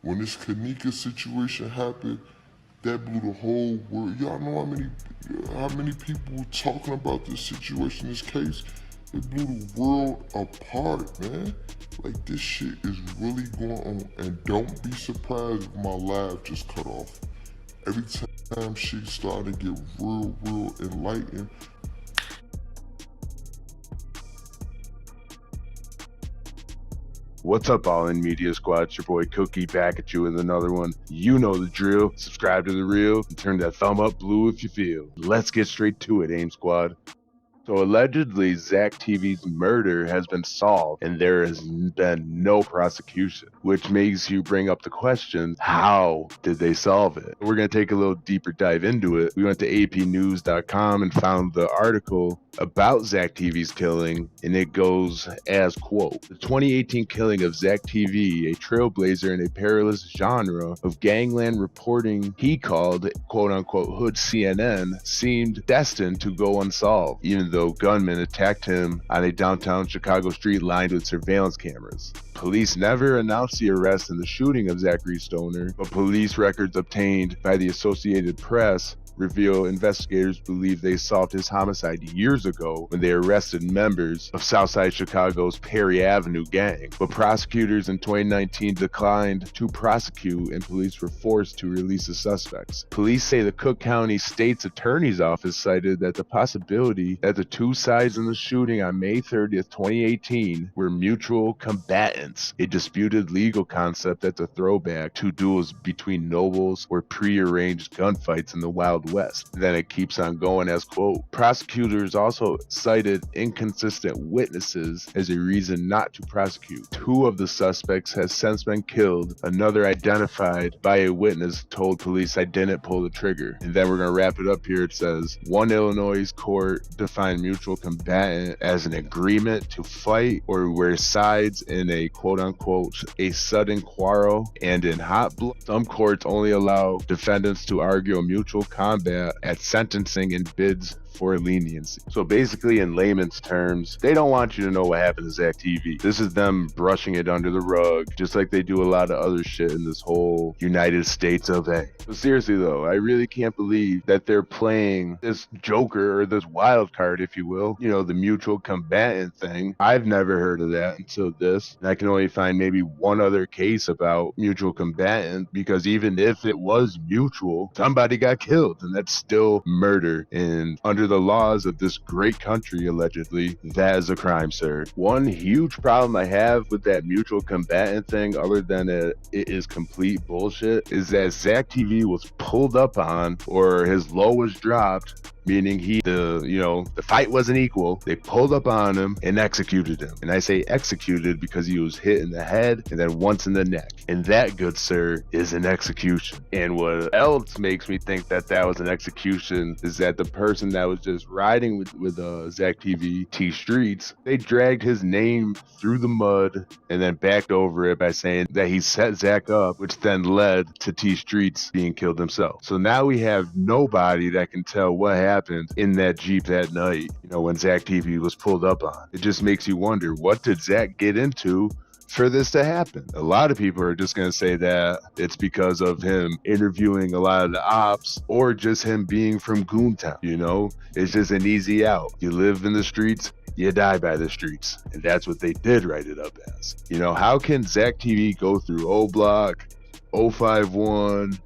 When this Kanika situation happened, that blew the whole world. Y'all know how many people were talking about this situation, this case? It blew the world apart, man. Like, this shit is really going on. And don't be surprised if my live just cut off. Every time shit started to get real enlightened. What's up, All In Media Squad? It's your boy Cookie back at you with another one. You know the drill. Subscribe to the reel and turn that thumb up blue if you feel. Let's get straight to it, AIM Squad. So allegedly, ZacktV's murder has been solved and there has been no prosecution, which makes you bring up the question, how did they solve it? We're going to take a little deeper dive into it. We went to apnews.com and found the article about ZacktV's killing, and it goes as, quote, "The 2018 killing of Zacktv, a trailblazer in a perilous genre of gangland reporting he called, quote-unquote, HOODCNN, seemed destined to go unsolved, even though gunmen attacked him on a downtown Chicago street lined with surveillance cameras. Police never announced the arrest and the shooting of Zachary Stoner, but police records obtained by the Associated Press reveal investigators believe they solved his homicide years ago when they arrested members of Southside Chicago's Perry Avenue gang. But prosecutors in 2019 declined to prosecute and police were forced to release the suspects. Police say the Cook County State's Attorney's Office cited that the possibility that the two sides in the shooting on May 30th, 2018 were mutual combatants, a disputed legal concept that's a throwback to duels between nobles or pre-arranged gunfights in the Wild West. Then it keeps on going as, quote, "Prosecutors also cited inconsistent witnesses as a reason not to prosecute. Two of the suspects has since been killed. Another identified by a witness told police I didn't pull the trigger." And then we're going to wrap it up here. It says, one Illinois court defined mutual combatant as an agreement to fight or where sides in a, quote unquote, a sudden quarrel, and in hot blood. Some courts only allow defendants to argue a mutual combat at sentencing and bids for leniency. So basically, in layman's terms, they don't want you to know what happened to Zacktv. This is them brushing it under the rug, just like they do a lot of other shit in this whole United States of A. But seriously though, I really can't believe that they're playing this joker, or this wild card, if you will, you know, the mutual combatant thing. I've never heard of that until this. And I can only find maybe one other case about mutual combatant, because even if it was mutual, somebody got killed, and that's still murder. And under the laws of this great country, allegedly, that is a crime, sir. One huge problem I have with that mutual combatant thing, other than it is complete bullshit, is that Zacktv was pulled up on, or his low was dropped, meaning the fight wasn't equal. They pulled up on him and executed him. And I say executed because he was hit in the head and then once in the neck. And that, good sir, is an execution. And what else makes me think that that was an execution is that the person that was just riding with Zacktv, T Streets, they dragged his name through the mud and then backed over it by saying that he set Zach up, which then led to T Streets being killed himself. So now we have nobody that can tell what happened in that Jeep that night, when Zacktv was pulled up on. It just makes you wonder, what did Zach get into for this to happen? A lot of people are just going to say that it's because of him interviewing a lot of the ops, or just him being from Goontown. It's just an easy out. You live in the streets, you die by the streets. And that's what they did write it up as. How can Zacktv go through O Block, 051,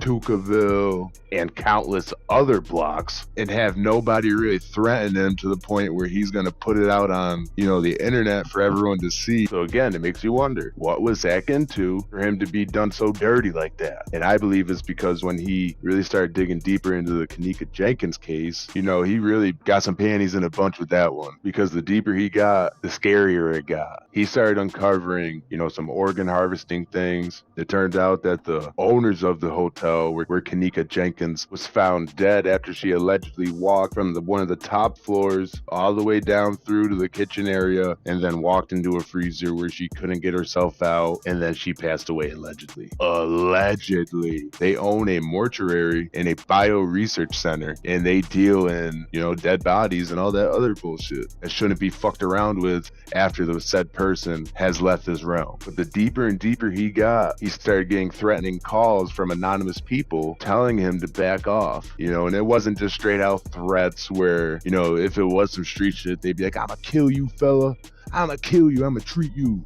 Tukaville, and countless other blocks and have nobody really threaten him to the point where he's going to put it out on, the internet for everyone to see? So again, it makes you wonder, what was Zach into for him to be done so dirty like that? And I believe it's because when he really started digging deeper into the Kanika Jenkins case, he really got some panties in a bunch with that one, because the deeper he got, the scarier it got. He started uncovering, some organ harvesting things. It turned out that the owners of the hotel motel where Kanika Jenkins was found dead after she allegedly walked from one of the top floors all the way down through to the kitchen area and then walked into a freezer where she couldn't get herself out, and then she passed away allegedly. Allegedly. They own a mortuary and a bio research center, and they deal in, dead bodies and all that other bullshit that shouldn't be fucked around with after the said person has left this realm. But the deeper and deeper he got, he started getting threatening calls from anonymous people telling him to back off, and it wasn't just straight out threats where, if it was some street shit, they'd be like, I'ma kill you, fella. I'ma kill you. I'ma treat you,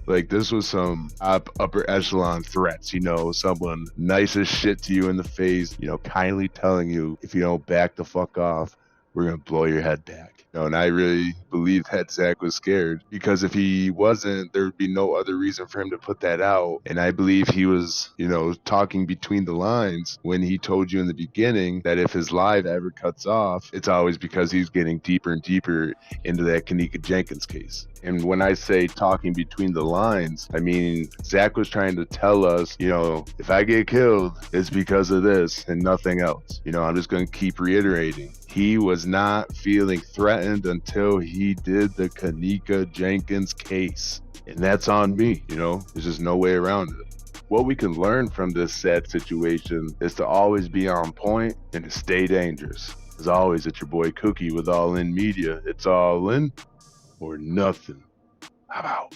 Like, this was some upper echelon threats, someone nice as shit to you in the face, kindly telling you, if you don't back the fuck off, we're going to blow your head back. And I really believe that Zach was scared, because if he wasn't, there would be no other reason for him to put that out. And I believe he was, talking between the lines when he told you in the beginning that if his live ever cuts off, it's always because he's getting deeper and deeper into that Kanika Jenkins case. And when I say talking between the lines, I mean, Zach was trying to tell us, if I get killed, it's because of this and nothing else. I'm just going to keep reiterating. He was not feeling threatened until he did the Kanika Jenkins case. And that's on me, there's just no way around it. What we can learn from this sad situation is to always be on point and to stay dangerous. As always, it's your boy Cookie with All In Media. It's all in or nothing. I'm out.